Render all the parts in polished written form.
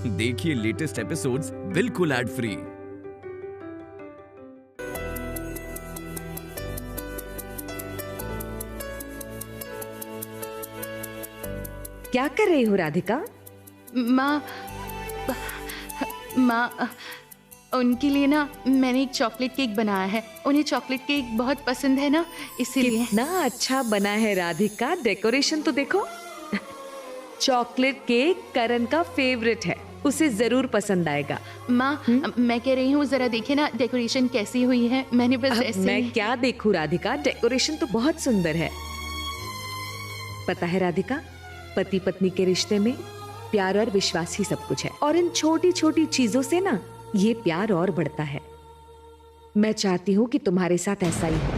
देखिए latest episodes बिल्कुल ad free. क्या कर रही हो राधिका? माँ, उनके लिए ना मैंने एक चॉकलेट केक बनाया है। उन्हें चॉकलेट केक बहुत पसंद है ना, इसीलिए। कितना अच्छा बना है राधिका, डेकोरेशन तो देखो। चॉकलेट केक करण का फेवरेट है, उसे जरूर पसंद आएगा। माँ, मैं कह रही हूँ जरा देखिए ना डेकोरेशन कैसी हुई है। मैंने बस अब ऐसे मैं क्या देखूं राधिका, डेकोरेशन तो बहुत सुंदर है। पता है राधिका, पति पत्नी के रिश्ते में प्यार और विश्वास ही सब कुछ है, और इन छोटी छोटी चीजों से ना ये प्यार और बढ़ता है। मैं चाहती हूँ कि तुम्हारे साथ ऐसा ही हो।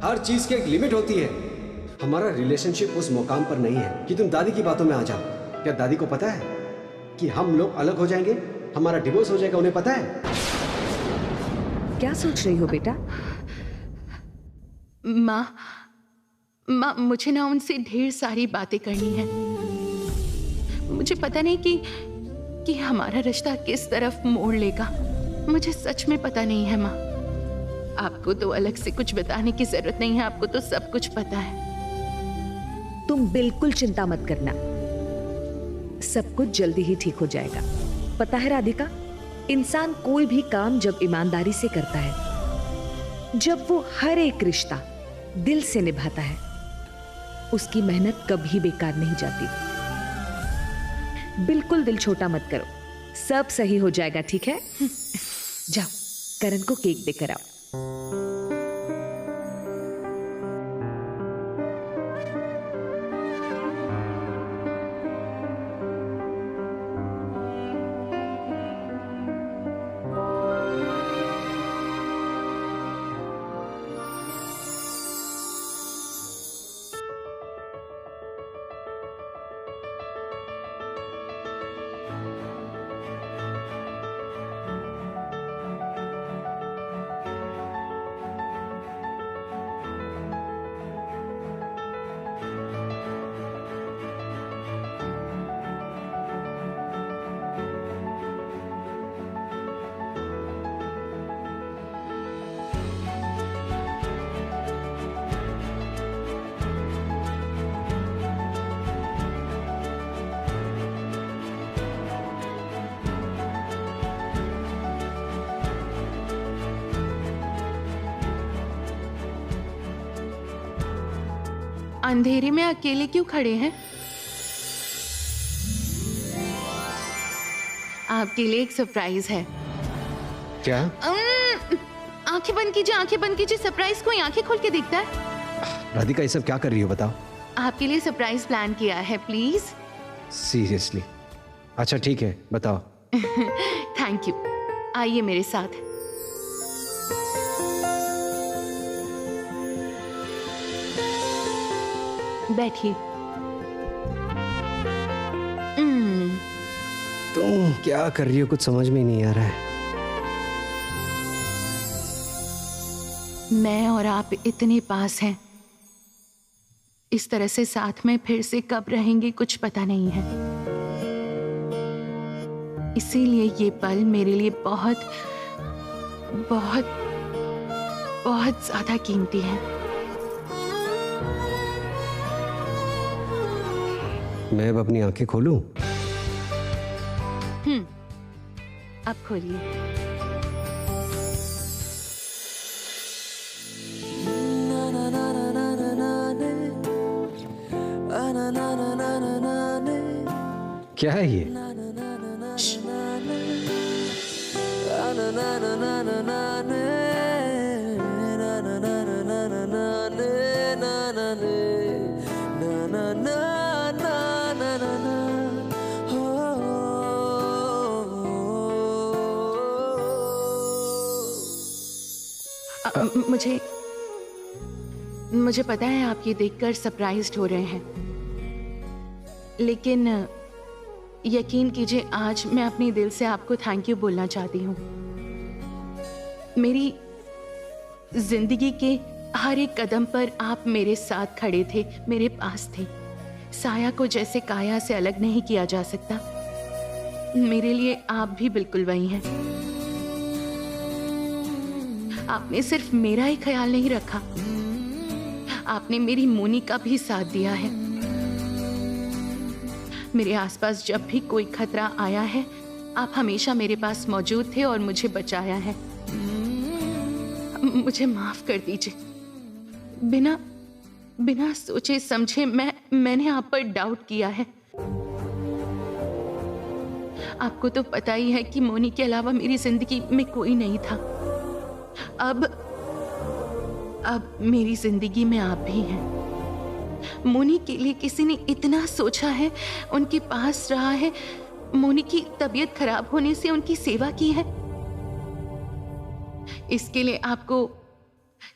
हर चीज की एक लिमिट होती है। हमारा रिलेशनशिप उस मुकाम पर नहीं है कि तुम दादी की बातों में आ जाओ। क्या दादी को पता है कि हम लोग अलग हो जाएंगे, हमारा डिवोर्स हो जाएगा? उन्हें पता है? क्या सोच रही हो बेटा? माँ, मुझे ना उनसे ढेर सारी बातें करनी है। मुझे पता नहीं कि हमारा रिश्ता किस तरफ मोड़ लेगा। मुझे सच में पता नहीं है माँ। आपको तो अलग से कुछ बताने की जरूरत नहीं है, आपको तो सब कुछ पता है। तुम बिल्कुल चिंता मत करना, सब कुछ जल्दी ही ठीक हो जाएगा। पता है राधिका, इंसान कोई भी काम जब ईमानदारी से करता है, जब वो हर एक रिश्ता दिल से निभाता है, उसकी मेहनत कभी बेकार नहीं जाती। बिल्कुल दिल छोटा मत करो, सब सही हो जाएगा, ठीक है? जाओ करण को केक देकर आओ। अंधेरे में अकेले क्यों खड़े हैं? आपके लिए एक सरप्राइज है। क्या? आंखें बंद कीजिए, आंखें बंद कीजिए। सरप्राइज कोई आंखें खोल के देखता है? राधिका, ये सब क्या कर रही हो बताओ? आपके लिए सरप्राइज प्लान किया है, प्लीज। सीरियसली? अच्छा ठीक है, बताओ। Thank you. आइए मेरे साथ। बैठिए। तुम क्या कर रही हो, कुछ समझ में नहीं आ रहा है। मैं और आप इतने पास हैं, इस तरह से साथ में फिर से कब रहेंगे कुछ पता नहीं है। इसीलिए ये पल मेरे लिए बहुत बहुत बहुत ज्यादा कीमती है। मैं अब अपनी आंखें खोलूं? अब खोलिए। क्या है ये? मुझे पता है आप ये देखकर सरप्राइज्ड हो रहे हैं, लेकिन यकीन कीजिए आज मैं अपने दिल से आपको थैंक यू बोलना चाहती हूँ। मेरी जिंदगी के हर एक कदम पर आप मेरे साथ खड़े थे, मेरे पास थे। साया को जैसे काया से अलग नहीं किया जा सकता, मेरे लिए आप भी बिल्कुल वही हैं। आपने सिर्फ मेरा ही ख्याल नहीं रखा, आपने मेरी मोनी का भी साथ दिया है। मेरे आसपास जब भी कोई खतरा आया है, आप हमेशा मेरे पास मौजूद थे और मुझे बचाया है। मुझे माफ कर दीजिए। बिना सोचे समझे मैंने आप पर डाउट किया है। आपको तो पता ही है कि मोनी के अलावा मेरी जिंदगी में कोई नहीं था। अब मेरी जिंदगी में आप भी हैं। मोनी के लिए किसी ने इतना सोचा है, उनके पास रहा है, मोनी की तबीयत खराब होने से उनकी सेवा की है। इसके लिए आपको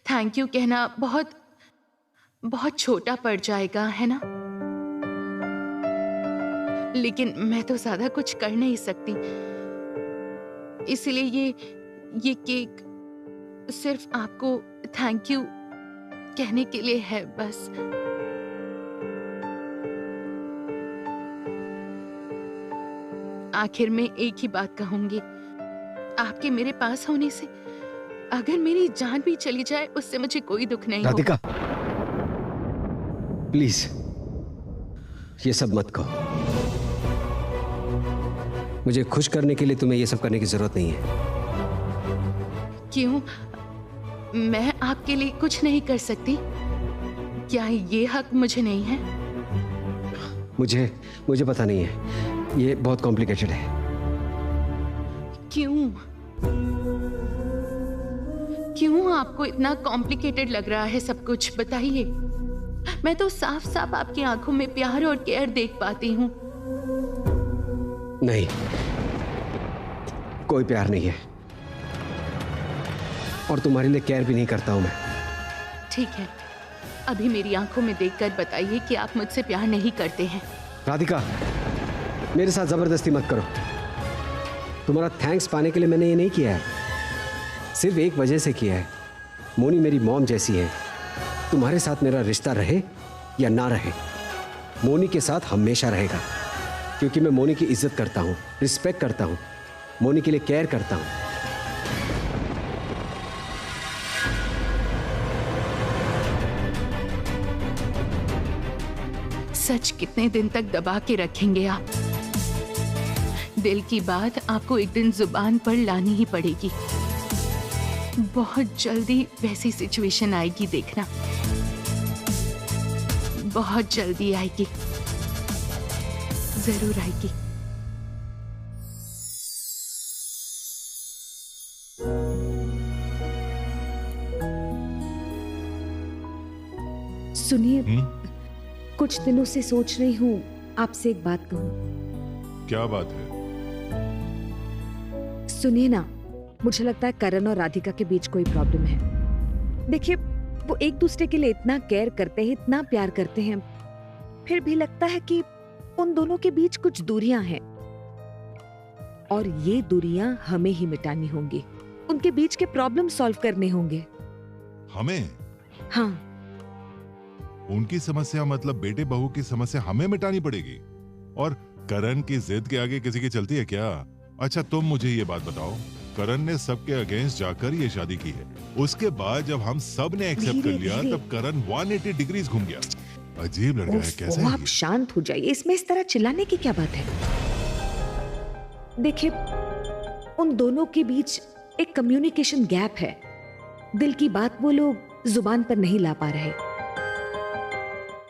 थैंक यू कहना बहुत बहुत छोटा पड़ जाएगा, है ना? लेकिन मैं तो ज्यादा कुछ कर नहीं सकती, इसलिए ये केक सिर्फ आपको थैंक यू कहने के लिए है बस। आखिर में एक ही बात कहूंगी, आपके मेरे पास होने से अगर मेरी जान भी चली जाए उससे मुझे कोई दुख नहीं होगा। राधिका, प्लीज ये सब मत कहो। मुझे खुश करने के लिए तुम्हें ये सब करने की जरूरत नहीं है। क्यों? मैं आपके लिए कुछ नहीं कर सकती? क्या ये हक मुझे नहीं है? मुझे पता नहीं है, ये बहुत कॉम्प्लिकेटेड है। क्यों आपको इतना कॉम्प्लिकेटेड लग रहा है सब कुछ? बताइए। मैं तो साफ साफ आपकी आंखों में प्यार और केयर देख पाती हूँ। नहीं, कोई प्यार नहीं है और तुम्हारे लिए केयर भी नहीं करता हूं मैं। ठीक है, अभी मेरी आंखों में देखकर बताइए कि आप मुझसे प्यार नहीं करते हैं। राधिका, मेरे साथ जबरदस्ती मत करो। तुम्हारा थैंक्स पाने के लिए मैंने ये नहीं किया है, सिर्फ एक वजह से किया है। मोनी मेरी मॉम जैसी है। तुम्हारे साथ मेरा रिश्ता रहे या ना रहे, मोनी के साथ हमेशा रहेगा, क्योंकि मैं मोनी की इज्जत करता हूं, रिस्पेक्ट करता हूं, मोनी के लिए केयर करता हूं। सच कितने दिन तक दबा के रखेंगे आप? दिल की बात आपको एक दिन जुबान पर लानी ही पड़ेगी। बहुत जल्दी वैसी सिचुएशन आएगी, देखना। बहुत जल्दी आएगी, जरूर आएगी। सुनिए, कुछ दिनों से सोच रही हूँ आपसे एक बात कहूँ। क्या बात है? सुनिए ना, मुझे लगता है करण और राधिका के बीच कोई प्रॉब्लम है। देखिए, वो एक दूसरे के लिए इतना केयर करते हैं, इतना प्यार करते हैं, फिर भी लगता है कि उन दोनों के बीच कुछ दूरियां हैं और ये दूरियां हमें ही मिटानी होंगी। उनके बीच के प्रॉब्लम सॉल्व करने होंगे। हमें? हाँ। उनकी समस्या मतलब बेटे बहू की समस्या हमें मिटानी पड़ेगी? और करण की जिद के आगे किसी की चलती है क्या? अच्छा, तुम मुझे ये बात बताओ, करण ने सबके अगेंस्ट जाकर ये शादी की है, उसके बाद जब हम सब ने एक्सेप्ट कर लिया तब करण 180 डिग्रीज घूम गया। अजीब लग रहा है। कैसे? आप शांत हो जाइए, इसमें इस तरह चिल्लाने की क्या बात है? देखिए, उन दोनों के बीच एक कम्युनिकेशन गैप है। दिल की बात वो लोग जुबान पर नहीं ला पा रहे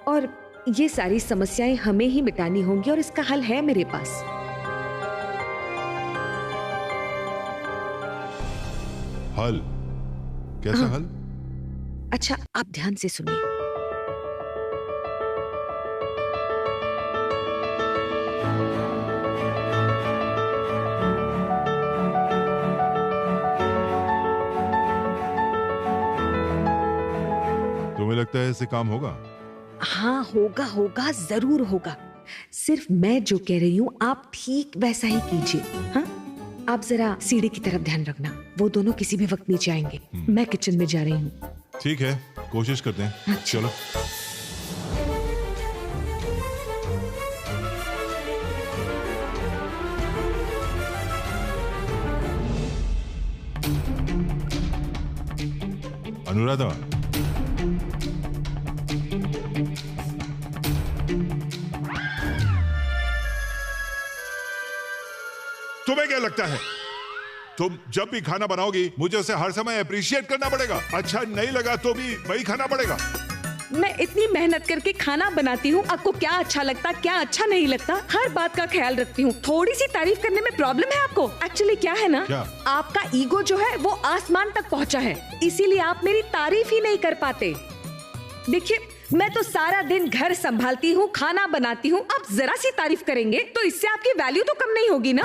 और ये सारी समस्याएं हमें ही मिटानी होंगी और इसका हल है मेरे पास। हल? कैसा हल? अच्छा, आप ध्यान से सुनिए। तुम्हें लगता है इससे काम होगा? हाँ, होगा, जरूर होगा। सिर्फ मैं जो कह रही हूँ आप ठीक वैसा ही कीजिए। हाँ, आप जरा सीढ़ी की तरफ ध्यान रखना, वो दोनों किसी भी वक्त नीचे आएंगे। मैं किचन में जा रही हूँ। ठीक है, कोशिश करते हैं। अच्छा। चलो। अनुराधा, तुम्हें क्या लगता है तुम जब भी खाना बनाओगी मुझे उसे हर समय अप्रिशिएट करना पड़ेगा? अच्छा नहीं लगा तो भी वही खाना पड़ेगा? मैं इतनी मेहनत करके खाना बनाती हूँ, आपको क्या अच्छा लगता क्या अच्छा नहीं लगता हर बात का ख्याल रखती हूँ। थोड़ी सी तारीफ करने में प्रॉब्लम है आपको? एक्चुअली क्या है ना, क्या? आपका ईगो जो है वो आसमान तक पहुँचा है, इसीलिए आप मेरी तारीफ ही नहीं कर पाते। देखिए मैं तो सारा दिन घर संभालती हूँ, खाना बनाती हूँ, आप जरा सी तारीफ करेंगे तो इससे आपकी वैल्यू तो कम नहीं होगी ना?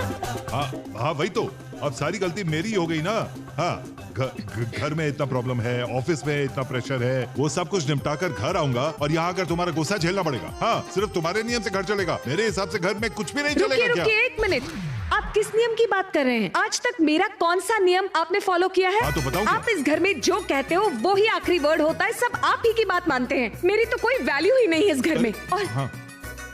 हाँ वही तो, अब सारी गलती मेरी हो गई ना। हाँ घर में इतना प्रॉब्लम है, ऑफिस में इतना प्रेशर है, वो सब कुछ निपटा कर घर आऊंगा और यहाँ आकर तुम्हारा गुस्सा झेलना पड़ेगा। हाँ सिर्फ तुम्हारे नियम से घर चलेगा, मेरे हिसाब से घर में कुछ भी नहीं चलेगा। क्या? रुकिए एक मिनट, आप किस नियम की बात कर रहे हैं? आज तक मेरा कौन सा नियम आपने फॉलो किया है? हाँ, तो बताओ आप इस घर में जो कहते हो वो ही आखिरी वर्ड होता है, सब आप ही की बात मानते हैं, मेरी तो कोई वैल्यू ही नहीं है इस घर में। और हाँ।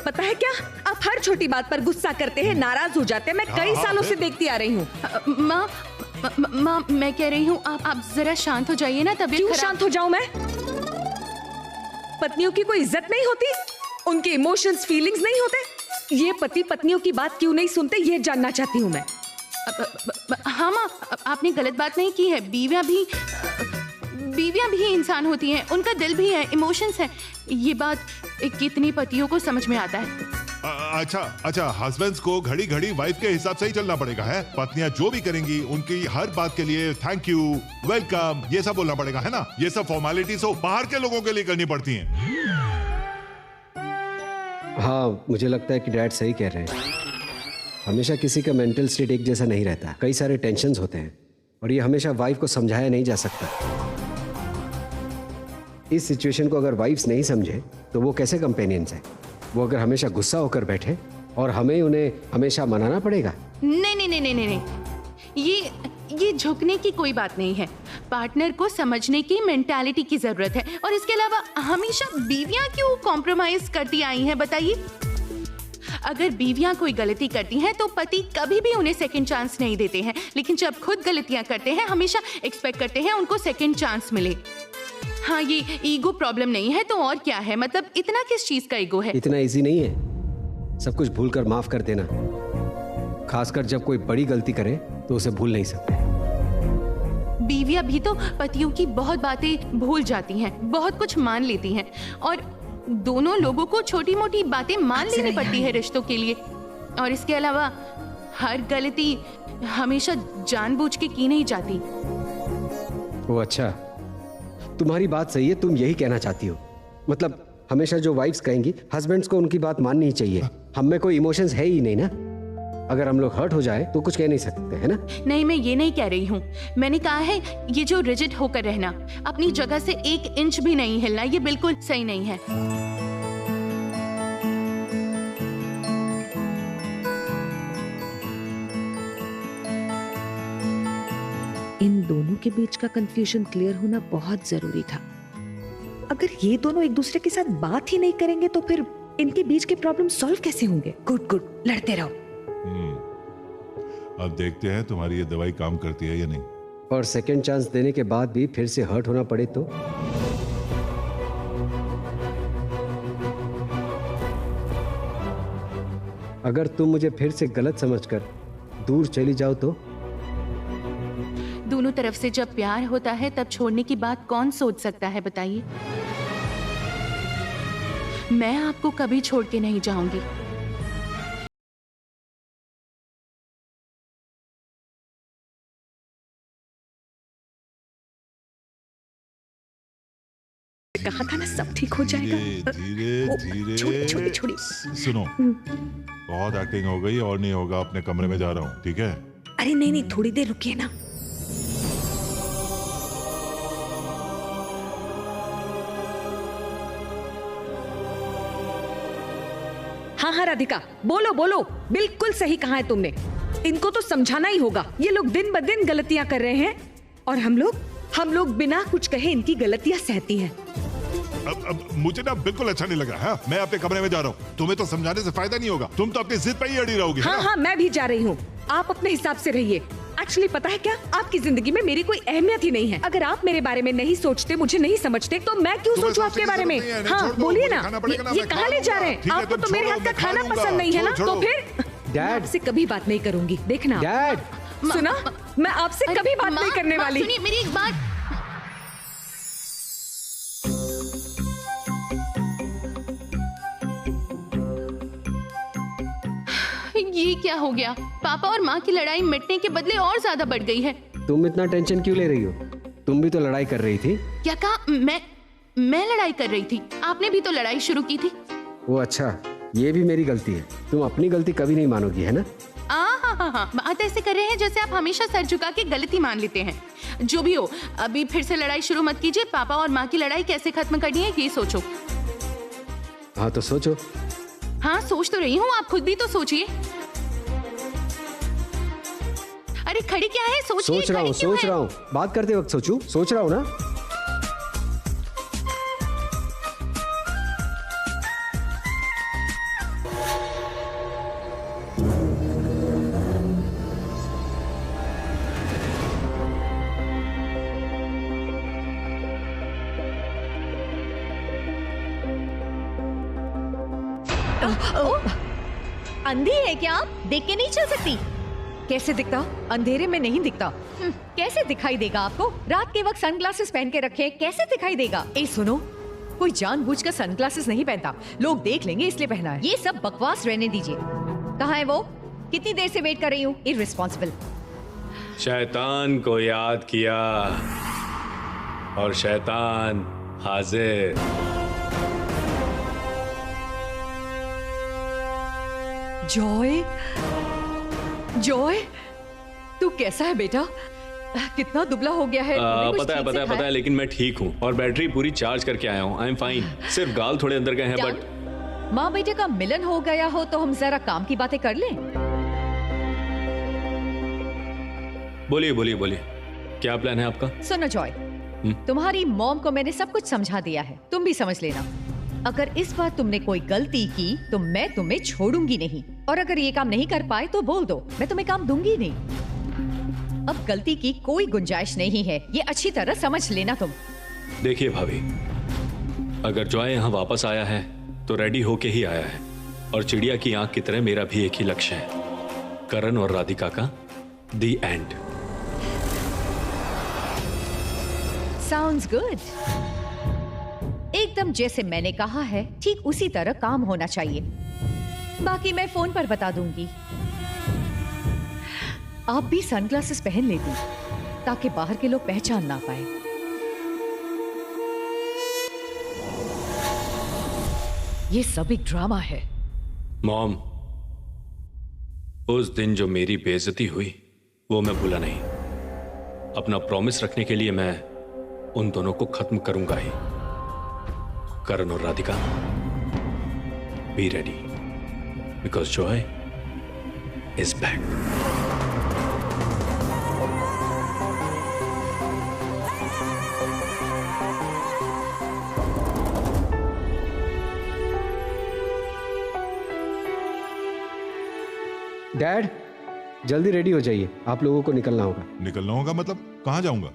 पता है क्या, आप हर छोटी बात पर गुस्सा करते हैं, नाराज हो जाते हैं, मैं कई सालों से देखती आ रही हूँ। माँ मैं कह रही हूँ आप जरा शांत हो जाइए ना। तबीयत क्यों खराब। शांत हो जाऊं मैं? पत्नियों की कोई इज्जत नहीं होती, उनके इमोशंस फीलिंग्स नहीं होते? ये पति पत्नियों की बात क्यों नहीं सुनते, ये जानना चाहती हूँ मैं। हाँ माँ आपने गलत बात नहीं की है, बीवियां भी इंसान होती हैं, उनका दिल भी है, इमोशंस है, ये बात कितनी पतियों को समझ में आता है। अच्छा हस्बैंड्स को घड़ी घड़ी वाइफ के हिसाब से ही चलना पड़ेगा है? पत्नियां जो भी करेंगी उनकी हर बात के लिए थैंक यू, वेलकम, ये सब बोलना पड़ेगा है ना? ये सब फॉर्मेलिटीज हो बाहर के लोगों के लिए करनी पड़ती हैं। हाँ मुझे लगता है कि डैड सही कह रहे हैं, हमेशा किसी का मेंटल स्टेट एक जैसा नहीं रहता, कई सारे टेंशन्स होते हैं और ये हमेशा वाइफ को समझाया नहीं जा सकता। इस सिचुएशन को अगर वाइफ्स नहीं समझे तो वो कैसे कंपेनियंस है? वो अगर हमेशा गुस्सा होकर बैठे और हमें उन्हें हमेशा मनाना पड़ेगा? नहीं, ये झुकने की कोई बात नहीं है, पार्टनर को समझने की मेंटालिटी की जरूरत है। और इसके अलावा हमेशा बीवियां क्यों कॉम्प्रोमाइज करती आई हैं बताइए? अगर बीवियां कोई गलती करती हैं तो पति कभी भी उन्हें सेकंड चांस नहीं देते हैं, लेकिन जब खुद गलतियां करते हैं हमेशा एक्सपेक्ट करते हैं उनको सेकंड चांस मिले। हाँ ये ईगो प्रॉब्लम नहीं है तो और क्या है, मतलब इतना किस चीज का ईगो है? इतना इजी नहीं है सब कुछ भूल कर माफ कर देना, खासकर जब कोई बड़ी गलती करे तो उसे भूल नहीं सकते। बीवियां भी तो पतियों की बहुत बातें भूल जाती हैं, बहुत कुछ मान लेती हैं, और दोनों लोगों को छोटी मोटी बातें मान लेनी पड़ती है रिश्तों के लिए। और इसके अलावा हर गलती हमेशा जानबूझ के की नहीं जाती। वो अच्छा, तुम्हारी बात सही है, तुम यही कहना चाहती हो, मतलब हमेशा जो वाइफ्स कहेंगी हस्बैंड्स को उनकी बात माननी ही चाहिए। हम में कोई इमोशंस है ही नहीं ना, अगर हम लोग हर्ट हो जाए तो कुछ कह नहीं सकते है ना? नहीं मैं ये नहीं कह रही हूँ, मैंने कहा है ये जो रिजिड होकर रहना, अपनी जगह से 1 इंच भी नहीं हिलना, ये बिल्कुल सही नहीं है। इन दोनों के बीच का कंफ्यूजन क्लियर होना बहुत जरूरी था। अगर ये दोनों एक दूसरे के साथ बात ही नहीं करेंगे तो फिर इनके बीच के प्रॉब्लम सॉल्व कैसे होंगे? गुड लड़ते रहो। अब देखते हैं तुम्हारी ये दवाई काम करती है या नहीं। और सेकंड चांस देने के बाद भी फिर से हर्ट होना पड़े तो? अगर तुम मुझे फिर से गलत समझकर दूर चली जाओ तो? दोनों तरफ से जब प्यार होता है तब छोड़ने की बात कौन सोच सकता है बताइए? मैं आपको कभी छोड़ के नहीं जाऊंगी। कहा था ना सब ठीक हो जाएगा। धीरे छोड़ी। सुनो, बहुत एक्टिंग हो गई और नहीं होगा, अपने कमरे में जा रहा हूँ, ठीक है? अरे नहीं थोड़ी देर रुकिए ना। हाँ राधिका, बोलो, बिल्कुल सही कहा है तुमने। इनको तो समझाना ही होगा, ये लोग दिन ब दिन गलतियां कर रहे हैं और हम लोग बिना कुछ कहे इनकी गलतियां सहती हैं। अब मुझे ना बिल्कुल अच्छा नहीं लगा। हाँ? मैं अपने कमरे में जा रहा हूँ, तुम्हें तो समझाने से फायदा नहीं होगा, तुम तो अपनी जिद पे ही अड़ी रहोगी। हाँ, मैं भी जा रही हूँ, आप अपने हिसाब से रहिए। एक्चुअली पता है क्या, आपकी जिंदगी में मेरी कोई अहमियत ही नहीं है। अगर आप मेरे बारे में नहीं सोचते, मुझे नहीं समझते, तो मैं क्यों सोचूं आपके बारे में? हाँ बोलिए ना, ये कहाँ ले जा रहे हैं? आपको तो मेरे हाथ का खाना पसंद नहीं है ना, तो फिर मैं आपसे कभी बात नहीं करूंगी, देखना। डैड सुना, मैं आपसे कभी बात नहीं करने वाली। सुनिए मेरी एक बात। ये क्या हो गया? पापा और माँ की लड़ाई मिटने के बदले और ज्यादा बढ़ गई है। तुम इतना टेंशन क्यों ले रही हो? तुम भी तो लड़ाई कर रही थी। क्या कहा? मैं लड़ाई कर रही थी? आपने भी तो लड़ाई शुरू की थी। वो अच्छा, ये भी मेरी गलती है। तुम अपनी गलती कभी नहीं मानोगी, है ना? हाँ, बात ऐसे कर रहे हैं जैसे आप हमेशा सर झुका के गलती मान लेते हैं। जो भी हो, अभी फिर से लड़ाई शुरू मत कीजिए। पापा और माँ की लड़ाई कैसे खत्म करनी है ये सोचो। हाँ तो सोचो। हाँ सोच तो रही हूँ, आप खुद भी तो सोचिए। अरे खड़ी क्या है? सोचिए। सोच रहा हूँ। बात करते वक्त सोच रहा हूँ ना। अंधी है क्या आप? देख के नहीं चल सकती? कैसे दिखता? अंधेरे में नहीं दिखता। कैसे दिखाई देगा आपको? रात के वक्त सनग्लासेस पहन के रखे, कैसे दिखाई देगा? ए सुनो, कोई जानबूझकर सनग्लासेस नहीं पहनता, लोग देख लेंगे इसलिए पहना है। ये सब बकवास रहने दीजिए। कहाँ है वो? कितनी देर से वेट कर रही हूँ। इररिस्पॉन्सिबल। शैतान को याद किया और शैतान हाजिर। जॉय, तू कैसा है बेटा? कितना दुबला हो गया है। पता है, लेकिन मैं ठीक हूँ और बैटरी पूरी चार्ज करके आया हूँ। I am fine. सिर्फ गाल थोड़े अंदर गए हैं, बट माँ बेटे का मिलन हो गया हो तो हम जरा काम की बातें कर लें। बोलिए, क्या प्लान है आपका? सुनो जॉय, तुम्हारी मॉम को मैंने सब कुछ समझा दिया है, तुम भी समझ लेना। अगर इस बार तुमने कोई गलती की तो मैं तुम्हें छोड़ूंगी नहीं, और अगर ये काम नहीं कर पाए तो बोल दो, मैं तुम्हें काम दूंगी नहीं। अब गलती की कोई गुंजाइश नहीं है, ये अच्छी तरह समझ लेना तुम। देखिए भाभी, अगर जॉय यहाँ वापस आया है तो रेडी होके ही आया है, और चिड़िया की आंख की तरह मेरा भी एक ही लक्ष्य है, करण और राधिका का दी एंड। Sounds good. एकदम जैसे मैंने कहा है, ठीक उसी तरह काम होना चाहिए। बाकी मैं फोन पर बता दूंगी। आप भी सनग्लासेस पहन लेती ताकि बाहर के लोग पहचान ना पाए। ये सब एक ड्रामा है। मॉम, उस दिन जो मेरी बेइज्जती हुई वो मैं भूला नहीं। अपना प्रॉमिस रखने के लिए मैं उन दोनों को खत्म करूंगा ही। करण और Radhika, be ready, because Joy is back. Dad, जल्दी रेडी हो जाइए, आप लोगों को निकलना होगा। मतलब कहाँ जाऊंगा?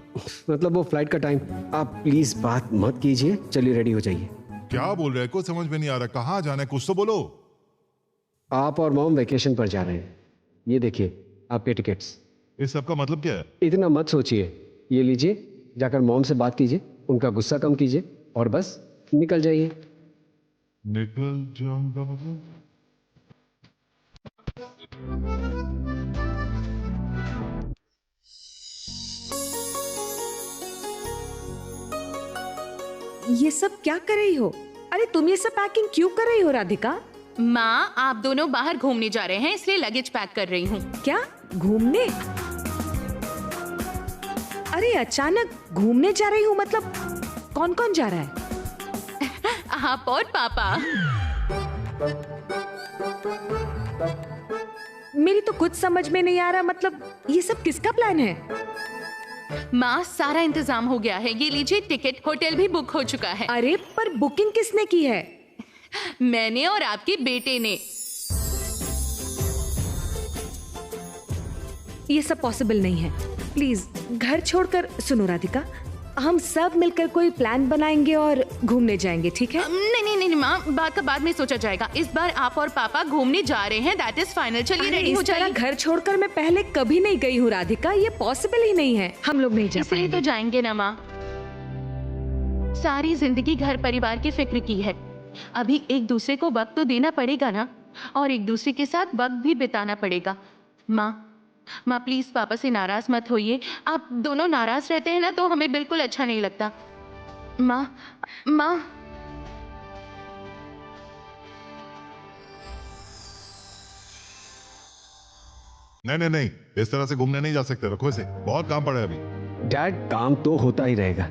मतलब वो फ्लाइट का टाइम। आप प्लीज बात मत कीजिए, चलिए रेडी हो जाइए। क्या बोल रहे हैं? कुछ समझ में नहीं आ रहा। कहाँ जाना है, कुछ तो बोलो। आप और मॉम वेकेशन पर जा रहे हैं। ये देखिए आपके टिकट्स। इस सब का मतलब क्या है? इतना मत सोचिए, ये लीजिए, जाकर मॉम से बात कीजिए, उनका गुस्सा कम कीजिए और बस निकल जाइए। निकल जाऊंगा मतलब? ये सब क्या कर रही हो? अरे तुम ये सब पैकिंग क्यों कर रही हो राधिका? माँ, आप दोनों बाहर घूमने जा रहे हैं इसलिए लगेज पैक कर रही हूँ। क्या घूमने? अरे अचानक घूमने जा रही हूँ मतलब कौन कौन जा रहा है? आप और पापा। मेरी तो कुछ समझ में नहीं आ रहा, मतलब ये सब किसका प्लान है? माँ, सारा इंतजाम हो गया है, ये लीजिए टिकट, होटल भी बुक हो चुका है। अरे पर बुकिंग किसने की है? मैंने और आपके बेटे ने। ये सब पॉसिबल नहीं है। प्लीज घर छोड़कर, सुनो राधिका, हम सब मिलकर कोई प्लान बनाएंगे और घूमने जाएंगे, ठीक है? नहीं नहीं नहीं माँ, बात का बाद में सोचा जाएगा। इस बार आप और पापा घूमने जा रहे हैं, दैट इज फाइनल। चलिए रेडी हो जाइए। घर छोड़कर मैं पहले कभी नहीं गई हूँ राधिका, ये पॉसिबल ही नहीं है। हम लोग नहीं जा इसलिए तो जाएंगे ना माँ। सारी जिंदगी घर परिवार की फिक्र की है, अभी एक दूसरे को वक्त तो देना पड़ेगा ना, और एक दूसरे के साथ वक्त भी बिताना पड़ेगा। माँ प्लीज पापा से नाराज मत होइए। आप दोनों नाराज रहते हैं ना तो हमें बिल्कुल अच्छा नहीं लगता। माँ नहीं, इस तरह से घूमने नहीं जा सकते। रखो इसे, बहुत काम पड़ा है अभी। डैड, काम तो होता ही रहेगा।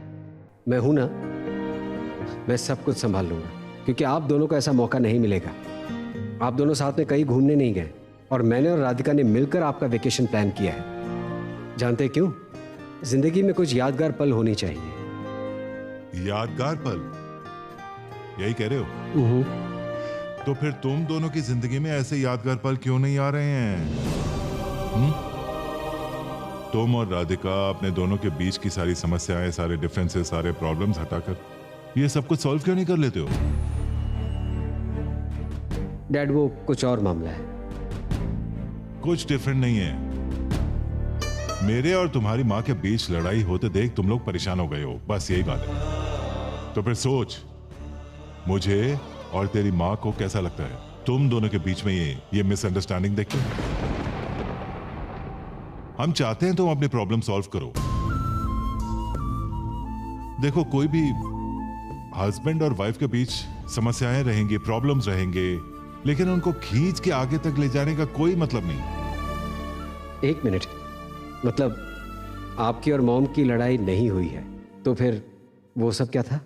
मैं हूं ना, मैं सब कुछ संभाल लूंगा, क्योंकि आप दोनों को ऐसा मौका नहीं मिलेगा। आप दोनों साथ में कहीं घूमने नहीं गए, और मैंने और राधिका ने मिलकर आपका वेकेशन प्लान किया है। जानते क्यों? जिंदगी में कुछ यादगार पल होनी चाहिए। यादगार पल? यही कह रहे हो? तो फिर तुम दोनों की जिंदगी में ऐसे यादगार पल क्यों नहीं आ रहे हैं? तुम और राधिका अपने दोनों के बीच की सारी समस्याएं, सारे डिफरेंसेस, सारे प्रॉब्लम्स हटाकर ये सब कुछ सॉल्व क्यों नहीं कर लेते हो? डैड, वो कुछ और मामला है। कुछ डिफरेंट नहीं है। मेरे और तुम्हारी माँ के बीच लड़ाई होते देख तुम लोग परेशान हो गए हो, बस यही बात है। तो फिर सोच, मुझे और तेरी माँ को कैसा लगता है तुम दोनों के बीच में ये मिसअंडरस्टैंडिंग देख के? हम चाहते हैं तुम अपनी प्रॉब्लम सॉल्व करो। देखो, कोई भी हस्बैंड और वाइफ के बीच समस्याएं रहेंगी, प्रॉब्लम्स रहेंगे, लेकिन उनको खींच के आगे तक ले जाने का कोई मतलब नहीं। एक मिनट, मतलब आपकी और मॉम की लड़ाई नहीं हुई है, तो फिर वो सब क्या था?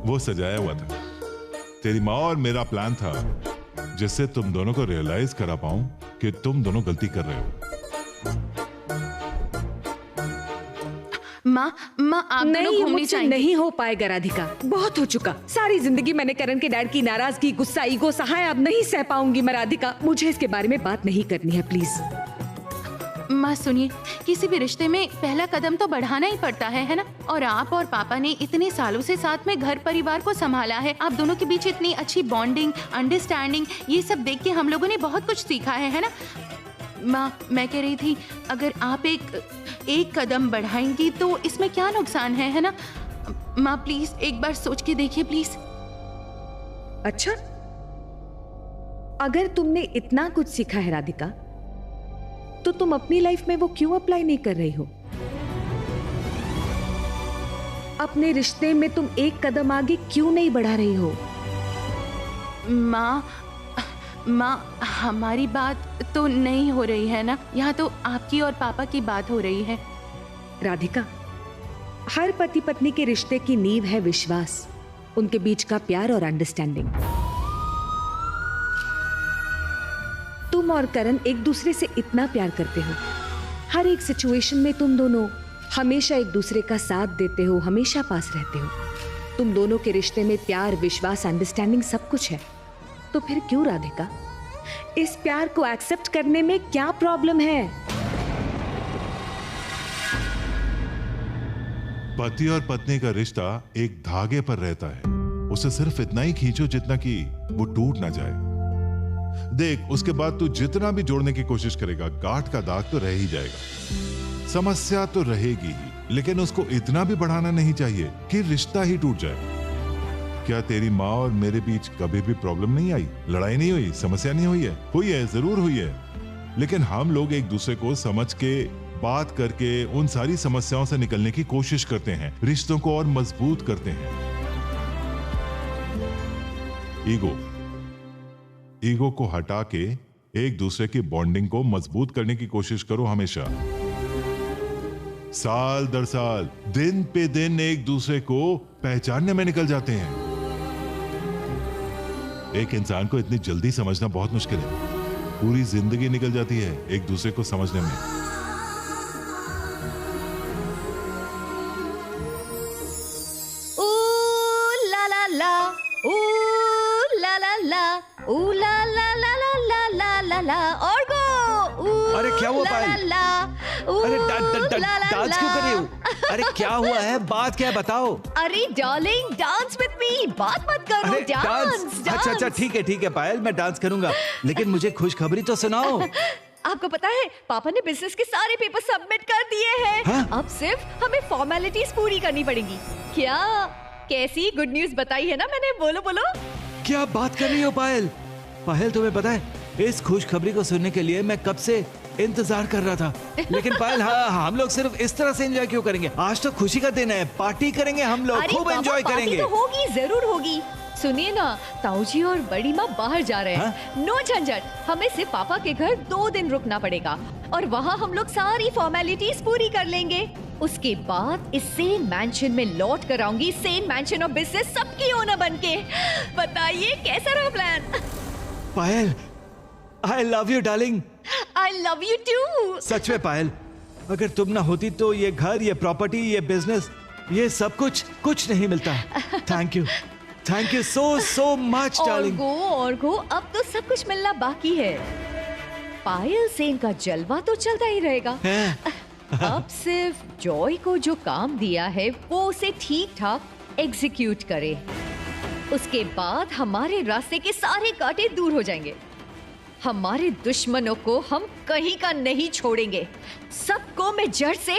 वो सजाया हुआ था। तेरी माँ और मेरा प्लान था जिससे तुम दोनों को रियलाइज करा पाऊं कि तुम दोनों गलती कर रहे हो। माँ आप नहीं, घूमने मुझसे जाएंगे। नहीं हो पाएगा राधिका, बहुत हो चुका। सारी जिंदगी मैंने करण के डैड की नाराजगी, गुस्सा, ईगो सहाय, अब नहीं सह पाऊंगी मैं राधिका। मुझे इसके बारे में बात नहीं करनी है, प्लीज। माँ सुनिए, किसी भी रिश्ते में पहला कदम तो बढ़ाना ही पड़ता है ना? और आप और पापा ने इतने सालों से साथ में घर परिवार को संभाला है, आप दोनों के बीच इतनी अच्छी बॉन्डिंग, अंडरस्टैंडिंग, ये सब देख के हम लोगों ने बहुत कुछ सीखा है ना? माँ, मैं कह रही थी, अगर आप एक कदम बढ़ाएंगी तो इसमें क्या नुकसान है ना? माँ प्लीज एक बार सोच के देखिए प्लीज। अच्छा, अगर तुमने इतना कुछ सीखा है राधिका, तो तुम अपनी लाइफ में वो क्यों अप्लाई नहीं कर रही हो? अपने रिश्ते में तुम एक कदम आगे क्यों नहीं बढ़ा रही हो? माँ हमारी बात तो नहीं हो रही है ना, यहाँ तो आपकी और पापा की बात हो रही है। राधिका, हर पति पत्नी के रिश्ते की नींव है विश्वास, उनके बीच का प्यार और अंडरस्टैंडिंग। तुम और करण एक दूसरे से इतना प्यार करते हो, हर एक सिचुएशन में तुम दोनों हमेशा एक दूसरे का साथ देते हो, हमेशा पास रहते हो। तुम दोनों के रिश्ते में प्यार, विश्वास, अंडरस्टैंडिंग सब कुछ है। तो फिर क्यों राधिका, इस प्यार को एक्सेप्ट करने में क्या प्रॉब्लम है? पति और पत्नी का रिश्ता एक धागे पर रहता है, उसे सिर्फ इतना ही खींचो जितना कि वो टूट ना जाए। देख, उसके बाद तू जितना भी जोड़ने की कोशिश करेगा, गांठ का दाग तो रह ही जाएगा। समस्या तो रहेगी ही, लेकिन उसको इतना भी बढ़ाना नहीं चाहिए कि रिश्ता ही टूट जाए। क्या तेरी माँ और मेरे बीच कभी भी प्रॉब्लम नहीं आई, लड़ाई नहीं हुई, समस्या नहीं हुई है? हुई है, जरूर हुई है, लेकिन हम लोग एक दूसरे को समझ के, बात करके उन सारी समस्याओं से निकलने की कोशिश करते हैं, रिश्तों को और मजबूत करते हैं। ईगो को हटा के एक दूसरे की बॉन्डिंग को मजबूत करने की कोशिश करो हमेशा। साल दर साल, दिन पे दिन एक दूसरे को पहचानने में निकल जाते हैं। एक इंसान को इतनी जल्दी समझना बहुत मुश्किल है, पूरी जिंदगी निकल जाती है एक दूसरे को समझने में। ला ला ला, ला ला ला, ला ला ला और गो अरे क्या हुआ पायल? अरे डांस क्यों कर रही हो? अरे क्या हुआ है? बात क्या है बताओ। अरे डार्लिंग डांस विद मी, बात मत करो। अरे डांस। अच्छा ठीक है पायल, मैं डांस करूंगा, लेकिन मुझे खुशखबरी तो सुनाओ। आपको पता है पापा ने बिजनेस के सारे पेपर सबमिट कर दिए हैं। हाँ? अब सिर्फ हमें फॉर्मेलिटीज पूरी करनी पड़ेगी। क्या कैसी गुड न्यूज बताई है ना मैंने? बोलो बोलो। क्या बात कर रही हो पायल? पायल तुम्हें पता है इस खुशखबरी को सुनने के लिए मैं कब से इंतजार कर रहा था, लेकिन पायल हाँ हम लोग सिर्फ इस तरह से एंजॉय क्यों करेंगे? आज तो खुशी का दिन है, पार्टी करेंगे हम लोग, खूब एंजॉय करेंगे। तो होगी, जरूर होगी। सुनिए ना, ताऊजी और बड़ी माँ बाहर जा रहे हैं। नो झंझट, हमें सिर्फ पापा के घर 2 दिन रुकना पड़ेगा और वहाँ हम लोग सारी फॉर्मेलिटीज पूरी कर लेंगे। उसके बाद इस सेन मैंशन में लौट कर आऊंगी, सेन मैंशन और बिजनेस सबकी ओनर बनके। बताइए कैसा रहा plan? Payal I love you darling. I love you too. सच में पायल, अगर तुम ना होती तो ये घर, ये प्रॉपर्टी, ये बिजनेस, ये सब कुछ नहीं मिलता। Thank you so much darling. और गो अब तो सब कुछ मिलना बाकी है। पायल सेन का जलवा तो चलता ही रहेगा। अब सिर्फ जॉय को जो काम दिया है वो उसे ठीक ठाक एग्जीक्यूट करे। उसके बाद हमारे रास्ते के सारे कांटे दूर हो जाएंगे। हमारे दुश्मनों को हम कहीं का नहीं छोड़ेंगे, सबको मैं जड़ से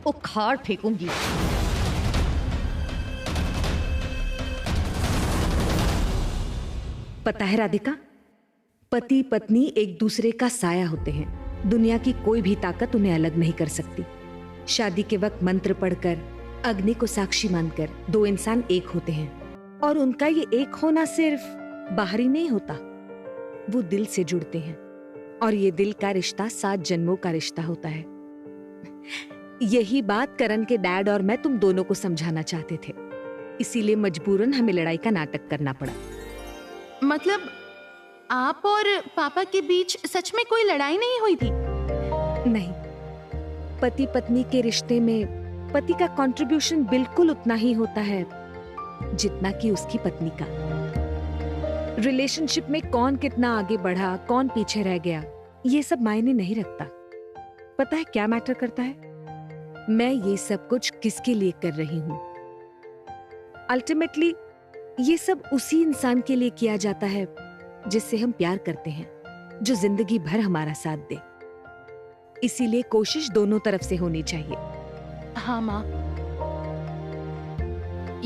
उखाड़ फेंकूंगी। पता है राधिका, पति पत्नी एक दूसरे का साया होते हैं। दुनिया की कोई भी ताकत उन्हें अलग नहीं कर सकती। शादी के वक्त मंत्र पढ़कर, अग्नि को साक्षी मानकर 2 इंसान एक होते हैं, और उनका ये एक होना सिर्फ बाहरी नहीं होता, वो दिल से जुड़ते हैं, और ये दिल का रिश्ता 7 जन्मों का रिश्ता होता है। यही बात करण के डैड और मैं तुम दोनों को समझाना चाहते थे, इसीलिए मजबूरन हमें लड़ाई का नाटक करना पड़ा। मतलब आप और पापा के बीच सच में कोई लड़ाई नहीं हुई थी? नहीं, पति पत्नी के रिश्ते में पति का कंट्रीब्यूशन बिल्कुल उतना ही होता है जितना कि उसकी पत्नी का। रिलेशनशिप में कौन कितना आगे बढ़ा, कौन पीछे रह गया, ये सब मायने नहीं रखता। पता है क्या मैटर करता है? मैं ये सब कुछ किसके लिए कर रही हूँ। अल्टीमेटली ये सब उसी इंसान के लिए किया जाता है जिससे हम प्यार करते हैं, जो जिंदगी भर हमारा साथ दे। इसीलिए कोशिश दोनों तरफ से होनी चाहिए। हाँ माँ,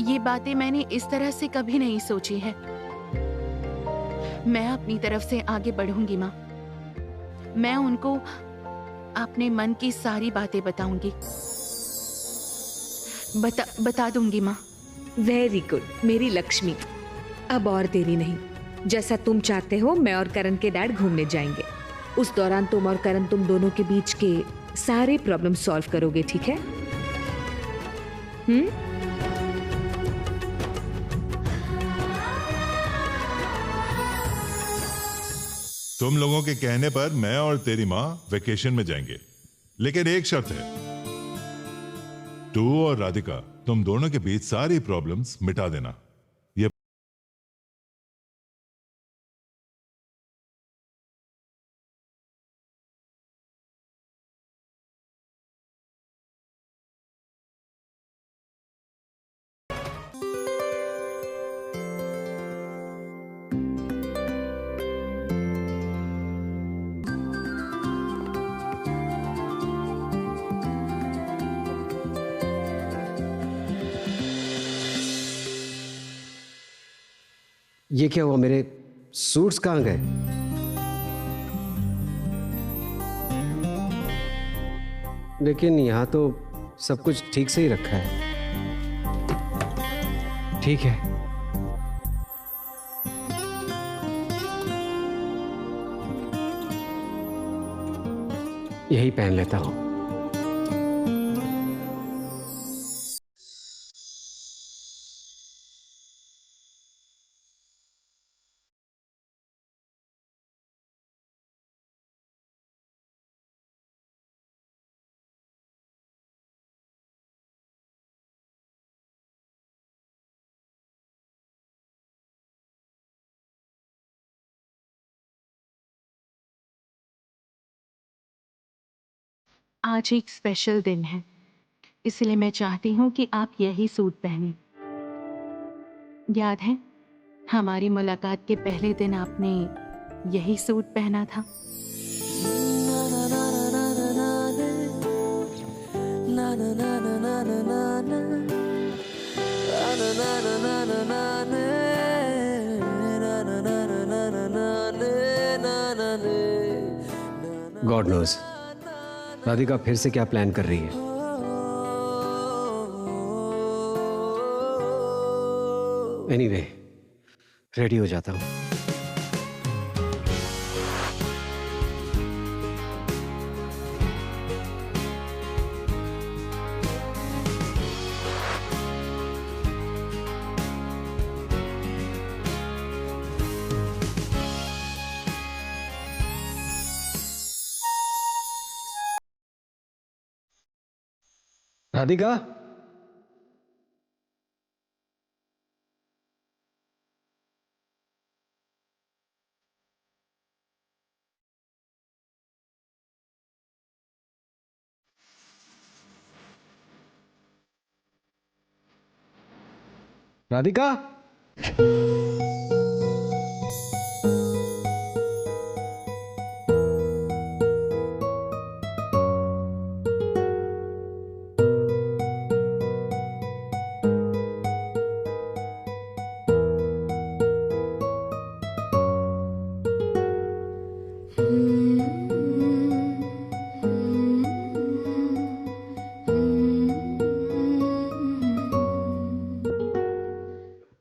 ये बातें मैंने इस तरह से कभी नहीं सोची है। मैं अपनी तरफ से आगे बढ़ूंगी माँ। मैं उनको अपने मन की सारी बातें बताऊंगी, बता दूंगी माँ। वेरी गुड मेरी लक्ष्मी। अब और देरी नहीं, जैसा तुम चाहते हो मैं और करण के डैड घूमने जाएंगे। उस दौरान तुम और करण तुम दोनों के बीच के सारे प्रॉब्लम सॉल्व करोगे, ठीक है? तुम लोगों के कहने पर मैं और तेरी माँ वेकेशन में जाएंगे, लेकिन एक शर्त है, तू और राधिका तुम दोनों के बीच सारी प्रॉब्लम्स मिटा देना। ये क्या हुआ? मेरे सूट्स कहाँ गए? लेकिन यहाँ तो सब कुछ ठीक से ही रखा है। ठीक है, यही पहन लेता हूँ। आज एक स्पेशल दिन है, इसलिए मैं चाहती हूँ कि आप यही सूट पहने। याद है हमारी मुलाकात के पहले दिन आपने यही सूट पहना था। गॉड नोज राधिका फिर से क्या प्लान कर रही है। एनीवे, रेडी हो जाता हूं। राधिका, राधिका,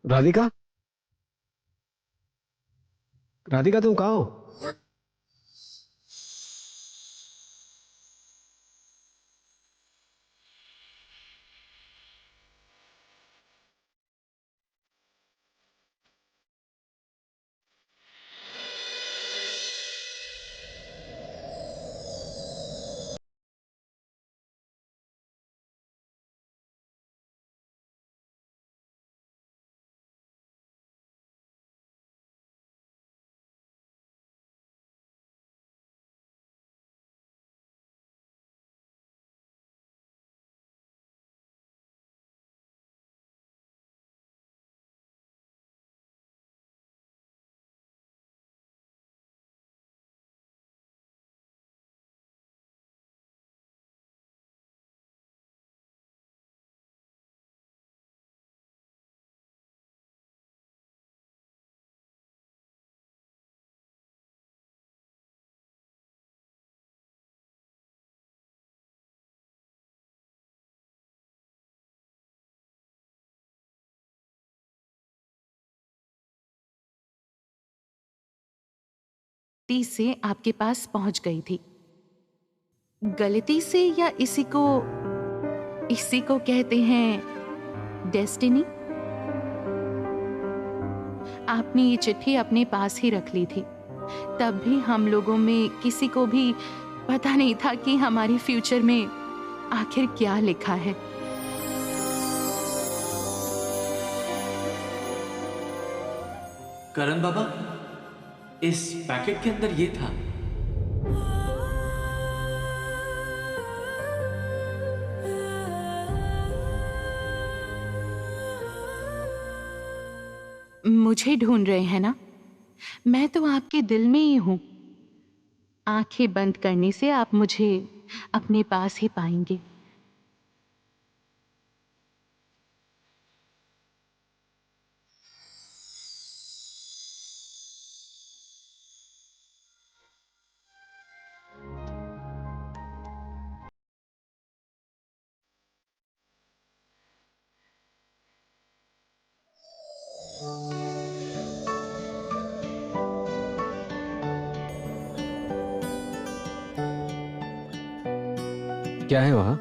राधिका, राधिका तुम कहाँ हो? गलती से आपके पास पहुंच गई थी। गलती से या इसी को कहते हैं डेस्टिनी। आपने ये चिट्ठी अपने पास ही रख ली थी, तब भी हम लोगों में किसी को भी पता नहीं था कि हमारे फ्यूचर में आखिर क्या लिखा है। करण बाबा, इस पैकेट के अंदर ये था। मुझे ढूंढ रहे हैं ना? मैं तो आपके दिल में ही हूं। आंखें बंद करने से आप मुझे अपने पास ही पाएंगे। क्या है वहां?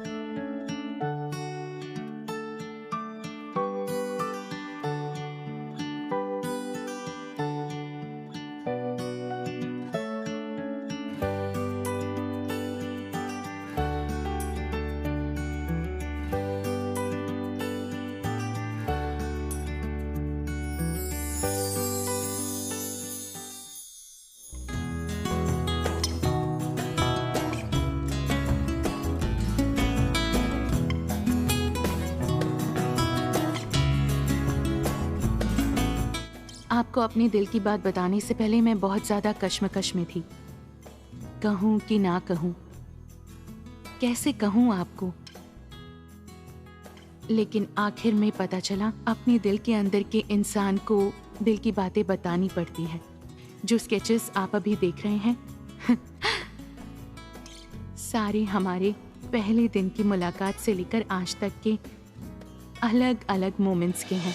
आपको अपने दिल की बात बताने से पहले मैं बहुत ज्यादा कश्मकश में थी। कहूं कि ना कहूं, कैसे कहूं आपको। लेकिन आखिर में पता चला अपने दिल के अंदर के इंसान को दिल की बातें बतानी पड़ती है। जो स्केचेस आप अभी देख रहे हैं सारे हमारे पहले दिन की मुलाकात से लेकर आज तक के अलग अलग मोमेंट्स के हैं।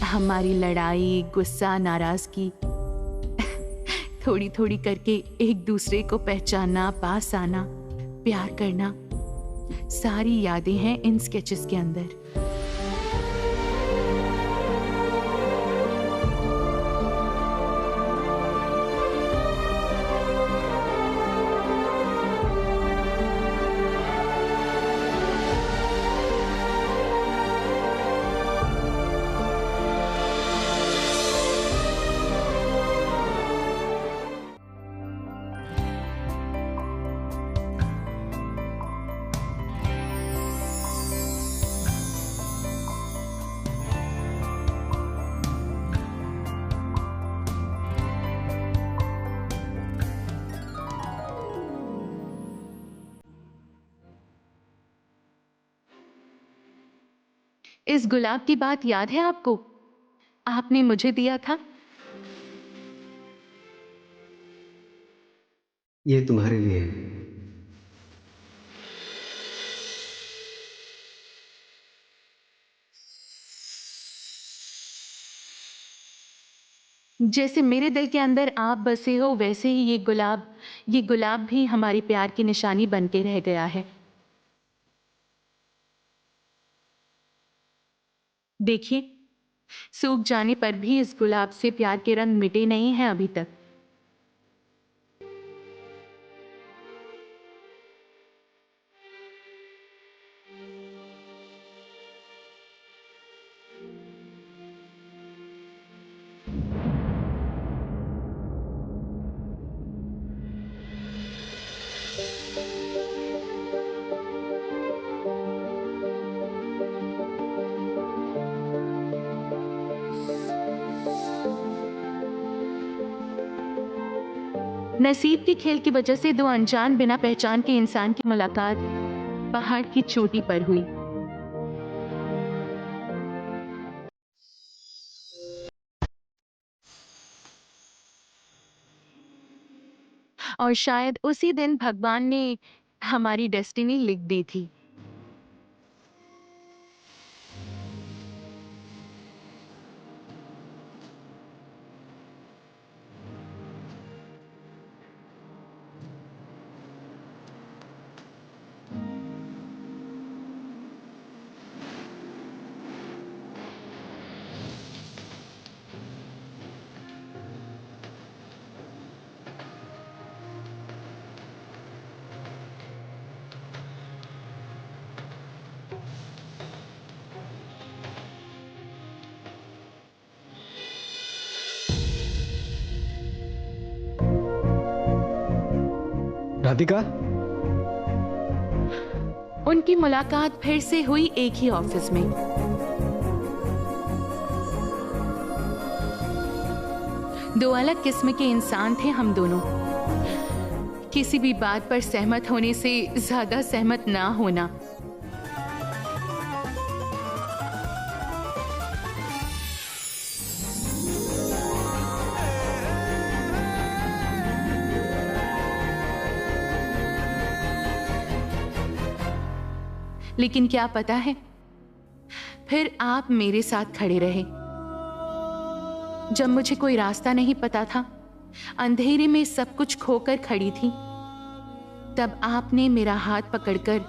हमारी लड़ाई, गुस्सा, नाराजगी, थोड़ी थोड़ी करके एक दूसरे को पहचानना, पास आना, प्यार करना, सारी यादें हैं इन स्केचेस के अंदर। इस गुलाब की बात याद है आपको? आपने मुझे दिया था। ये तुम्हारे लिए है। जैसे मेरे दिल के अंदर आप बसे हो, वैसे ही ये गुलाब भी हमारे प्यार की निशानी बन के रह गया है। देखिए, सूख जाने पर भी इस गुलाब से प्यार के रंग मिटे नहीं हैं अभी तक। नसीब के खेल की वजह से दो अनजान बिना पहचान के इंसान की मुलाकात पहाड़ की चोटी पर हुई। और शायद उसी दिन भगवान ने हमारी डेस्टिनी लिख दी थी। राधिका, उनकी मुलाकात फिर से हुई एक ही ऑफिस में। दो अलग किस्म के इंसान थे हम दोनों। किसी भी बात पर सहमत होने से ज्यादा सहमत ना होना। लेकिन क्या पता है, फिर आप मेरे साथ खड़े रहे। जब मुझे कोई रास्ता नहीं पता था, अंधेरे में सब कुछ खोकर खड़ी थी, तब आपने मेरा हाथ पकड़कर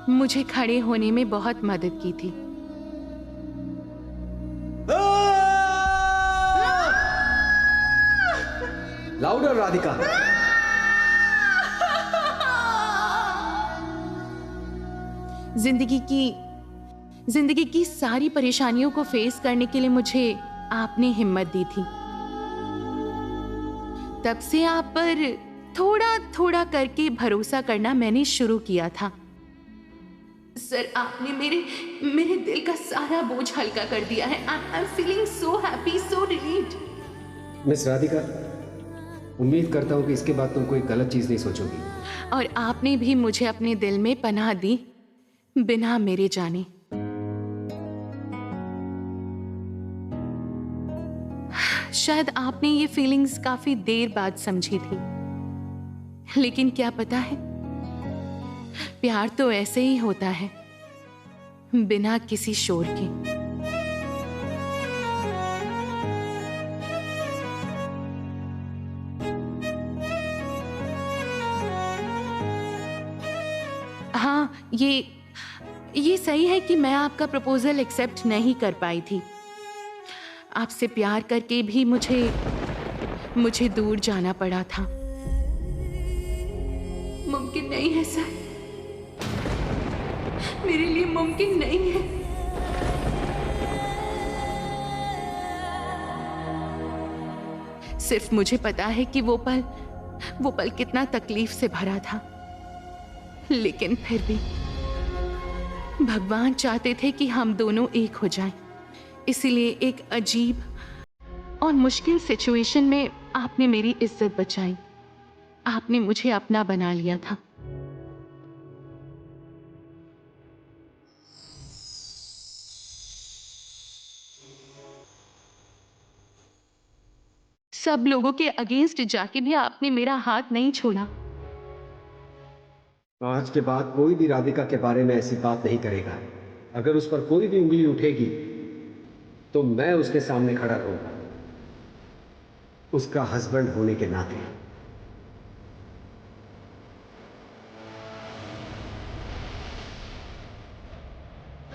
मुझे खड़े होने में बहुत मदद की थी। लाउडर राधिका। जिंदगी की सारी परेशानियों को फेस करने के लिए मुझे आपने हिम्मत दी थी। तब से आप पर थोड़ा थोड़ा करके भरोसा करना मैंने शुरू किया था। सर, आपने मेरे दिल का सारा बोझ हल्का कर दिया है। I am feeling so happy, so relieved. Miss Radhika, उम्मीद करता हूँ कि इसके बाद तुम कोई गलत चीज नहीं सोचोगी। और आपने भी मुझे अपने दिल में पनाह दी बिना मेरे जाने। शायद आपने ये फीलिंग्स काफी देर बाद समझी थी, लेकिन क्या पता है, प्यार तो ऐसे ही होता है, बिना किसी शोर के। हाँ, ये सही है कि मैं आपका प्रपोजल एक्सेप्ट नहीं कर पाई थी। आपसे प्यार करके भी मुझे दूर जाना पड़ा था। मुमकिन नहीं है सर, मेरे लिए मुमकिन नहीं है। सिर्फ मुझे पता है कि वो पल कितना तकलीफ से भरा था, लेकिन फिर भी भगवान चाहते थे कि हम दोनों एक हो जाएं। इसीलिए एक अजीब और मुश्किल सिचुएशन में आपने मेरी इज्जत बचाई। आपने मुझे अपना बना लिया था। सब लोगों के अगेंस्ट जाके भी आपने मेरा हाथ नहीं छोड़ा। आज के बाद कोई भी राधिका के बारे में ऐसी बात नहीं करेगा। अगर उस पर कोई भी उंगली उठेगी तो मैं उसके सामने खड़ा रहूंगा, उसका हस्बैंड होने के नाते।